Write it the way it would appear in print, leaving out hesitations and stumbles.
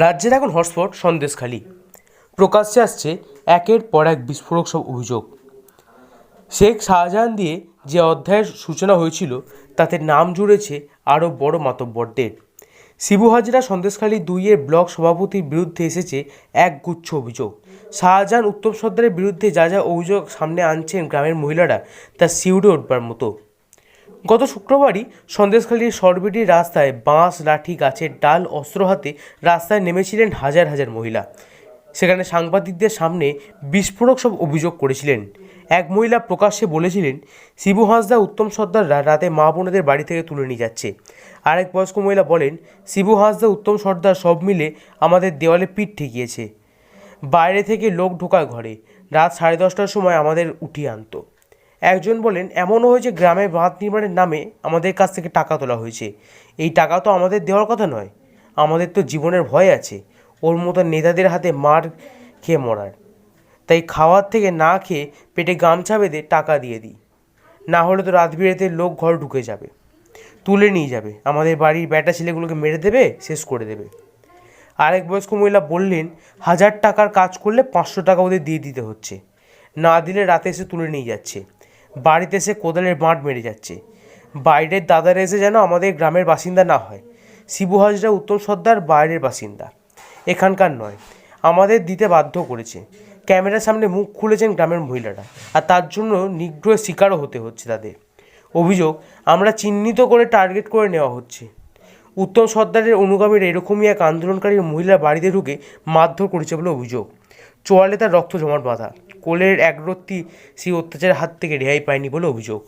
রাজ্যের এখন হটস্পট সন্দেশখালি। প্রকাশ্যে আসছে একের পর এক বিস্ফোরক সব অভিযোগ। শেখ শাহজাহান দিয়ে যে অধ্যায়ের সূচনা হয়েছিল তাতে নাম জুড়েছে আরও বড় মাতব্বরদের। শিবু হাজরা সন্দেশখালি 2-এর ব্লক সভাপতির বিরুদ্ধে এসেছে এক গুচ্ছ অভিযোগ। শাহজাহান উত্তম সর্দারের বিরুদ্ধে যা যা অভিযোগ সামনে আনছেন গ্রামের মহিলারা তা শিউরে উঠবার মতো। গত শুক্রবারই সন্দেশখালীর সরবেটির রাস্তায় বাঁশ, লাঠি, গাছের ডাল, অস্ত্র হাতে রাস্তায় নেমেছিলেন হাজার হাজার মহিলা। সেখানে সাংবাদিকদের সামনে বিস্ফোরক সব অভিযোগ করেছিলেন। এক মহিলা প্রকাশ্যে বলেছিলেন, শিবু হাঁসদা, উত্তম সর্দাররা রাতে মা বোনেদের বাড়ি থেকে তুলে নিয়ে যাচ্ছে। আরেক বয়স্ক মহিলা বলেন, শিবু হাঁসদা, উত্তম সর্দার সব মিলে আমাদের দেওয়ালে পিঠ ঠেকিয়েছে। বাইরে থেকে লোক ঢোকায় ঘরে, রাত 10:30টার সময় আমাদের উঠিয়ে আনতো। একজন বলেন, এমনও হয়েছে গ্রামে বাঁধ নির্মাণের নামে আমাদের কাছ থেকে টাকা তোলা হয়েছে। এই টাকা তো আমাদের দেওয়ার কথা নয়, আমাদের তো জীবনের ভয় আছে ওর মতো নেতাদের হাতে মার খেয়ে মরার। তাই খাওয়ার থেকে না খেয়ে পেটে গামছা বেঁধে টাকা দিয়ে দিই, না হলে তো রাত বিরেতে লোক ঘর ঢুকে যাবে, তুলে নিয়ে যাবে, আমাদের বাড়ির বেটা ছেলেগুলোকে মেরে দেবে, শেষ করে দেবে। আরেক বয়স্ক মহিলা বললেন, 1000 টাকার কাজ করলে 500 টাকা ওদের দিয়ে দিতে হচ্ছে, না দিলে রাতে এসে তুলে নিয়ে যাচ্ছে, বাড়িতে এসে কোদালের বাঁট মেরে যাচ্ছে। বাইরের দাদারা এসে যেন আমাদের গ্রামের বাসিন্দা না হয়। শিবু হাজরা, উত্তম সর্দার বাইরের বাসিন্দা, এখানকার নয়, আমাদের দিতে বাধ্য করেছে। ক্যামেরার সামনে মুখ খুলেছেন গ্রামের মহিলারা, আর তার জন্য নিগ্রহের শিকারও হতে হচ্ছে তাদের। অভিযোগ, আমরা চিহ্নিত করে টার্গেট করে নেওয়া হচ্ছে। উত্তম সর্দারের অনুগামীরা এরকমই এক আন্দোলনকারী মহিলার বাড়িতে ঢুকে মারধর করেছে বলে অভিযোগ। চোয়ালে তার রক্ত জমাট বাঁধা, কোলের একরত্তি সেই অত্যাচারের হাত থেকে রেহাই পায়নি বলে অভিযোগ।